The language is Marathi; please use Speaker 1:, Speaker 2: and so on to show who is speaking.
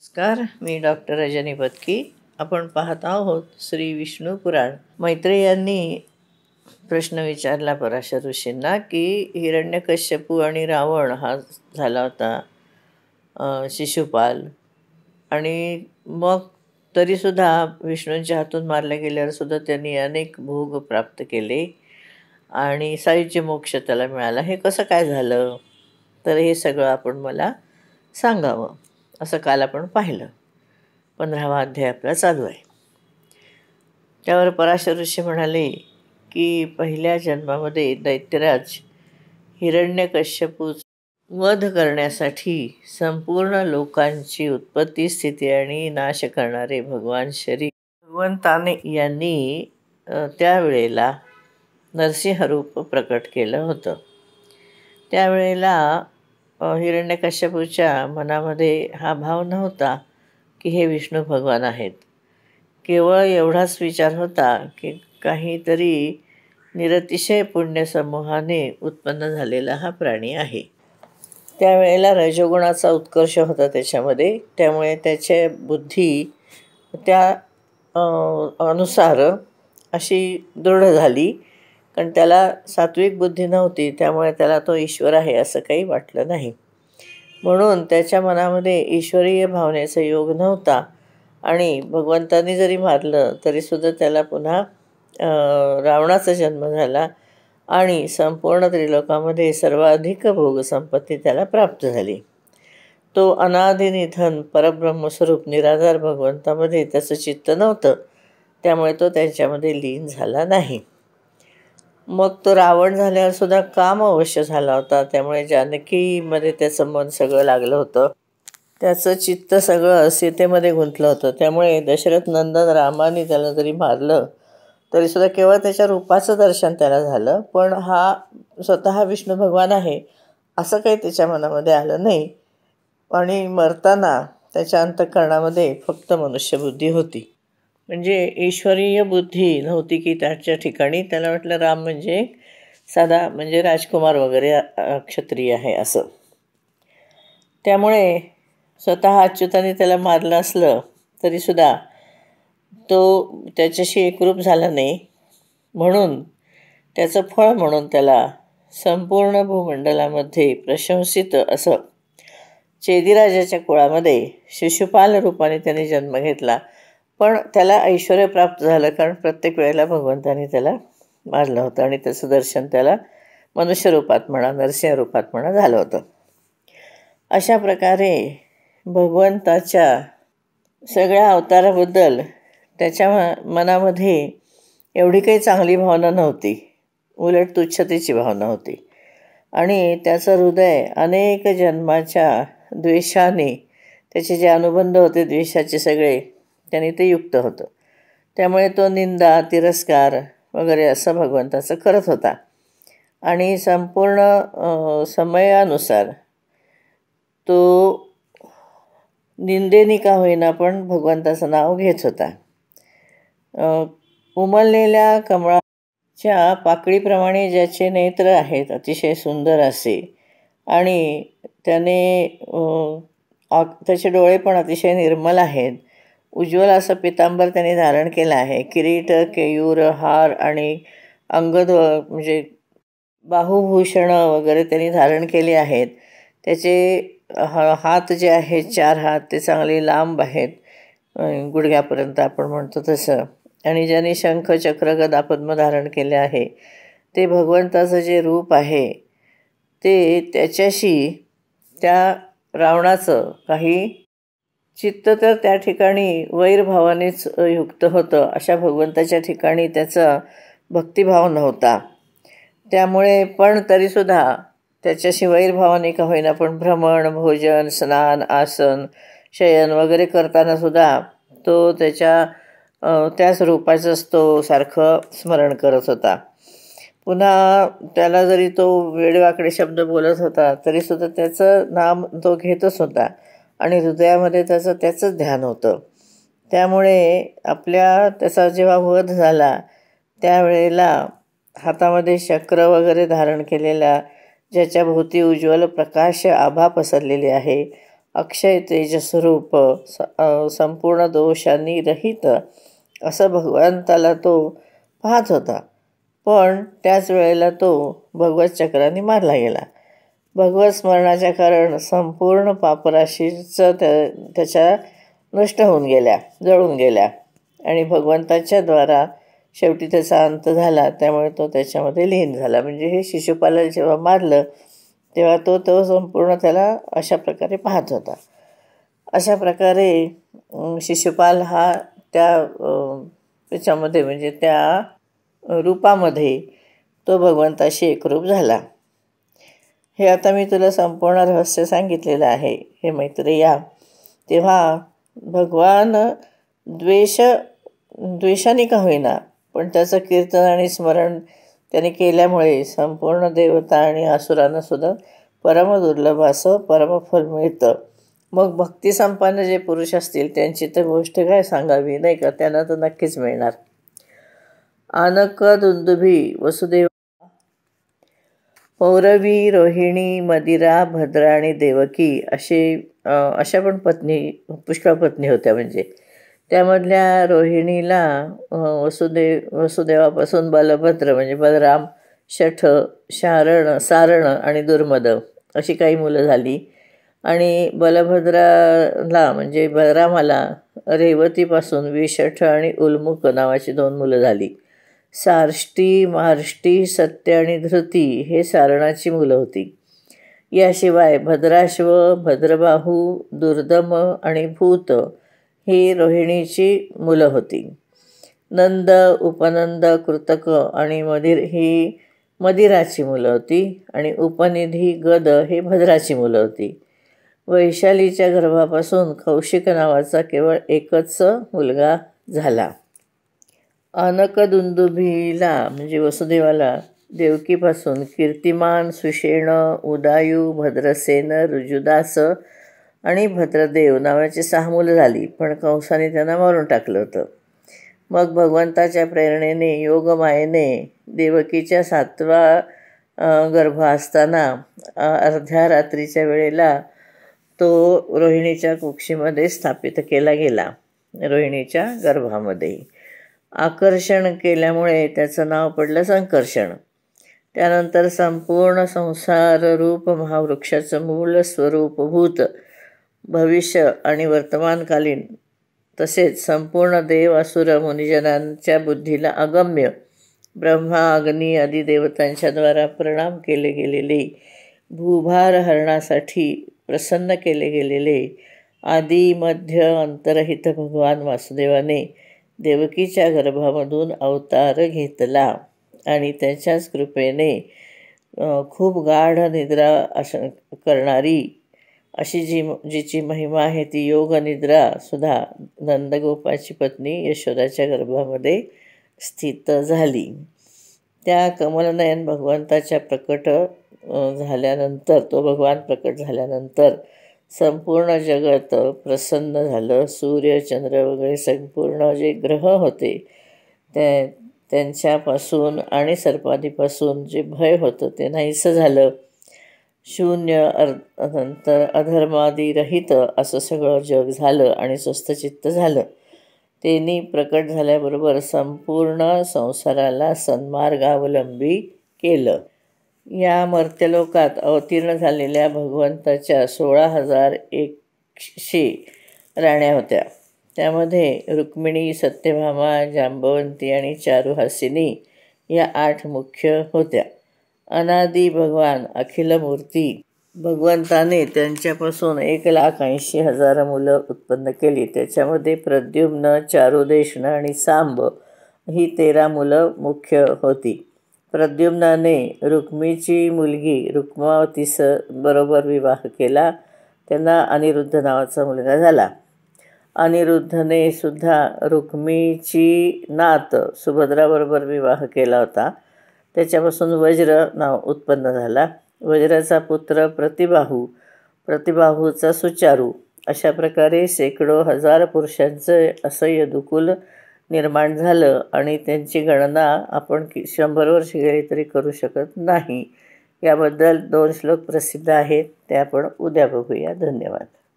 Speaker 1: नमस्कार, मी डॉक्टर रजनी बदकी. आपण पाहत आहोत श्री विष्णू पुराण. मैत्रेय यांनी प्रश्न विचारला पराशर ऋषींना की हिरण्यकश्यपू आणि रावण हा झाला होता शिशुपाल, आणि मग तरीसुद्धा विष्णूंच्या हातून मारले गेल्यावर सुद्धा त्यांनी अनेक भोग प्राप्त केले आणि सायुज्य मोक्ष त्याला मिळाला. हे कसं काय झालं? तर हे सगळं आपण मला सांगावं असं काल आपण पाहिलं. 15वा अध्याय आपला चालू आहे. त्यावर पराशर ऋषी म्हणाले की पहिल्या जन्मामध्ये दैत्यराज हिरण्यकश्यपू वध करण्यासाठी संपूर्ण लोकांची उत्पत्ती, स्थिती आणि नाश करणारे भगवान भगवंताने यांनी त्यावेळेला नरसिंहरूप प्रकट केलं होतं. त्यावेळेला हिरण्यकश्यपूच्या मनामध्ये हा भाव नव्हता की हे विष्णू भगवान आहेत. केवळ एवढाच विचार होता की काहीतरी निरतिशय पुण्यसमूहाने उत्पन्न झालेला हा प्राणी आहे. त्यावेळेला रजोगुणाचा उत्कर्ष होता त्याच्यामध्ये, त्यामुळे त्याची बुद्धी त्या अनुसार अशी दृढ झाली. कारण त्याला सात्विक बुद्धी नव्हती, त्यामुळे त्याला तो ईश्वर आहे असं काही वाटलं नाही. म्हणून त्याच्या मनामध्ये ईश्वरीय भावनेचा योग नव्हता आणि भगवंतांनी जरी मारलं तरीसुद्धा त्याला पुन्हा रावणाचा जन्म झाला आणि संपूर्ण त्रिलोकामध्ये सर्वाधिक भोगसंपत्ती त्याला प्राप्त झाली. तो अनादिनिधन परब्रह्मस्वरूप निराधार भगवंतामध्ये त्याचं चित्त नव्हतं, त्यामुळे तो त्यांच्यामध्ये लीन झाला नाही. मग तो रावण झाल्यावर सुद्धा काम अवश्य झाला होता, त्यामुळे जानकीमध्ये त्याचं मन सगळं लागलं होतं. त्याचं चित्त सगळं सीतेमध्ये गुंतलं होतं. त्यामुळे दशरथ नंदन रामाने त्याला जरी मारलं तरीसुद्धा केवळ त्याच्या रूपाचं दर्शन त्याला झालं, पण हा स्वतः विष्णू भगवान आहे असं काही त्याच्या मनामध्ये आलं नाही. आणि मरताना त्याच्या अंतःकरणामध्ये फक्त मनुष्यबुद्धी होती, म्हणजे ईश्वरीय बुद्धी नव्हती की त्याच्या ठिकाणी. त्याला वाटलं राम म्हणजे साधा म्हणजे राजकुमार वगैरे क्षत्रिय आहे असं. त्यामुळे स्वतः अच्युताने त्याला मारलं असलं तरीसुद्धा तो त्याच्याशी एकरूप झाला नाही. म्हणून त्याचं फळ म्हणून त्याला संपूर्ण भूमंडलामध्ये प्रशंसित असं चेदिराजाच्या कुळामध्ये शिशुपाल रूपाने त्याने जन्म घेतला. पण त्याला ऐश्वर प्राप्त झालं, कारण प्रत्येक वेळेला भगवंताने त्याला मारलं होतं आणि त्याचं दर्शन त्याला मनुष्य रूपात म्हणा, नरसिंह रूपात म्हणा झालं होतं. अशा प्रकारे भगवंताच्या सगळ्या अवताराबद्दल त्याच्या मनामध्ये एवढी काही चांगली भावना नव्हती, उलट तुच्छतेची भावना होती. आणि त्याचं हृदय अनेक जन्माच्या द्वेषाने, त्याचे जे अनुबंध होते द्वेषाचे सगळे, त्याने ते युक्त होतं. त्यामुळे तो निंदा, तिरस्कार वगैरे असं भगवंताचं करत होता आणि संपूर्ण समयानुसार तो निंदेनी का होईना पण भगवंताचं नाव घेत होता. उमललेल्या कमळाच्या पाकळीप्रमाणे ज्याचे नेत्र आहेत अतिशय सुंदर असे, आणि त्याने त्याचे डोळे पण अतिशय निर्मल आहेत. उज्ज्वल असं पितांबर त्याने धारण केलं आहे. किरीट, केयूर, हार आणि अंगद म्हणजे बाहुभूषण वगैरे त्यांनी धारण केले आहेत. त्याचे हात जे आहेत 4 हात ते चांगले लांब आहेत, गुडघ्यापर्यंत आपण म्हणतो तसं. आणि ज्याने शंख, चक्र, गदा, पद्म धारण केले आहे ते भगवंताचं जे रूप आहे ते त्याच्याशी त्या रावणाचं काही चित्त तर त्या ठिकाणी वैरभावानेच युक्त होतं. अशा भगवंताच्या ठिकाणी त्याचा भक्तिभाव नव्हता. त्यामुळे पण तरीसुद्धा त्याच्याशी वैरभावाने का होईना पण भ्रमण, भोजन, स्नान, आसन, शयन वगैरे करतानासुद्धा तो त्याच रूपाचंच तो सारखं स्मरण करत होता. पुन्हा त्याला जरी तो वेडेवाकडे शब्द बोलत होता तरीसुद्धा त्याचं नाम तो घेतच होता आणि हृदयामध्ये त्याचंच ध्यान होतं. त्यामुळे त्याचा जेव्हा वध झाला त्यावेळेला हातामध्ये चक्र वगैरे धारण केलेला, ज्याच्या भोवती उज्ज्वल प्रकाश आभा पसरलेली आहे अक्षय तेजस्वरूप संपूर्ण दोषांनी रहित असं भगवंताला तो पाहत होता. पण त्याच वेळेला तो भगवत चक्राने मारला गेला. भगवत स्मरणाच्या कारण संपूर्ण पापराशीचं त्याच्या नष्ट होऊन गेल्या, जळून गेल्या आणि भगवंताच्या द्वारा शेवटी त्याचा अंत झाला. त्यामुळे तो त्याच्यामध्ये लीन झाला. म्हणजे हे शिशुपालाला जेव्हा मारलं तेव्हा तो संपूर्ण त्याला अशा प्रकारे पाहत होता. अशा प्रकारे शिशुपाल हा त्याच्यामध्ये म्हणजे त्या रूपामध्ये तो भगवंताशी एकरूप झाला. हे आता मी तुला संपूर्ण रहस्य सांगितलेलं आहे. हे मैत्रेया, तेव्हा भगवान द्वेषाने का होईना पण त्याचं कीर्तन आणि स्मरण त्याने केल्यामुळे संपूर्ण देवता आणि असुरांना सुद्धा परमदुर्लभ असं परमफल मिळतं. मग भक्तिसंपन्न जे पुरुष असतील त्यांची तर गोष्ट काय सांगावी, नाही का? त्यांना तर नक्कीच मिळणार. आनक, दुंदुभी, वसुदेव, पौरवी, रोहिणी, मदिरा, भद्रा आणि देवकी अशा पण पुष्कळ पत्नी होत्या. म्हणजे त्यामधल्या रोहिणीला वसुदेवापासून बलभद्र म्हणजे बलराम, शठ, सारण आणि दुर्मद अशी काही मुलं झाली. आणि बलभद्राला म्हणजे बलरामाला रेवतीपासून विशठ आणि उल्मुख नावाची 2 मुलं झाली. सार्ष्टी, मार्ष्टी, सत्य आणि धृती हे सारणाची मुलं होती. याशिवाय भद्राश्व, भद्रबाहू, दुर्दम आणि भूत ही रोहिणीची मुलं होती. नंद, उपनंद, कृतक आणि मदिर ही मदिराची मुलं होती. आणि उपनिधी, गद हे भद्राची मुलं होती. वैशालीच्या गर्भापासून कौशिक नावाचा केवळ एकच मुलगा झाला. अनकदुंदुभीला म्हणजे वसुदेवाला देवकीपासून कीर्तिमान, सुषेण, उदायू, भद्रसेन, ऋजुदास आणि भद्रदेव नावाची 6 मुलं झाली. पण कंसाने त्यांना मारून टाकलं होतं. मग भगवंताच्या प्रेरणेने योगमायेने देवकीच्या 7वा गर्भ असताना अर्ध्या रात्रीच्या वेळेला तो रोहिणीच्या कुक्षीमध्ये स्थापित केला गेला. रोहिणीच्या गर्भामध्ये आकर्षण केल्यामुळे त्याचं नाव पडलं संकर्षण. त्यानंतर संपूर्ण संसाररूप महावृक्षाचं मूळ स्वरूपभूत भविष्य आणि वर्तमानकालीन तसेच संपूर्ण देव, असुर, मुनिजनांच्या बुद्धीला अगम्य ब्रह्मा, अग्नी आदी देवतांच्या द्वारा प्रणाम केले गेलेले, भूभार हरणासाठी प्रसन्न केले गेलेले आदी मध्य अंतरहित भगवान वासुदेवाने देवकीच्या गर्भामधून अवतार घेतला आणि त्याच्याच कृपेने खूप गाढ निद्रा करणारी अशी जिची महिमा आहे ती योगनिद्रा सुद्धा नंदगोपाची पत्नी यशोदाच्या गर्भामध्ये स्थित झाली. त्या कमलनयन भगवंताच्या भगवान प्रकट झाल्यानंतर संपूर्ण जगत प्रसन्न झालं. सूर्य, चंद्र वगैरे संपूर्ण जे ग्रह होते त्यांच्यापासून आणि सर्पादीपासून जे भय होतं ते नाहीसं झालं. शून्य, नंतर अधर्मादिरहित असं सगळं जग झालं आणि स्वस्थचित्त झालं. त्यांनी प्रकट झाल्याबरोबर संपूर्ण संसाराला सन्मार्गावलंबी केलं. या मर्त्यलोकात अवतीर्ण झालेल्या भगवंताच्या 16,100 राण्या होत्या. त्यामध्ये रुक्मिणी, सत्यभामा, जांबवंती आणि चारुहासिनी या 8 मुख्य होत्या. अनादी भगवान अखिल मूर्ती भगवंताने त्यांच्यापासून 1,80,000 मुलं उत्पन्न केली. त्याच्यामध्ये प्रद्युम्न, चारुदेष्ण आणि सांब ही 13 मुलं मुख्य होती. प्रद्युम्नाने रुक्मीची मुलगी रुक्मावतीस बरोबर विवाह केला. त्यांना अनिरुद्ध नावाचा मुलगा झाला. अनिरुद्धने सुद्धा रुक्मीची नात सुभद्राबरोबर विवाह केला होता. त्याच्यापासून वज्र नाव उत्पन्न झाला. वज्राचा पुत्र प्रतिबाहूचा सुचारू अशा प्रकारे शेकडो हजार पुरुषांचं असं यदुकुल निर्माण झालं आणि त्यांची गणना आपण 100 वर्ष गेली तरी करू शकत नाही. याबद्दल 2 श्लोक प्रसिद्ध आहेत, ते आपण उद्या बघूया. धन्यवाद.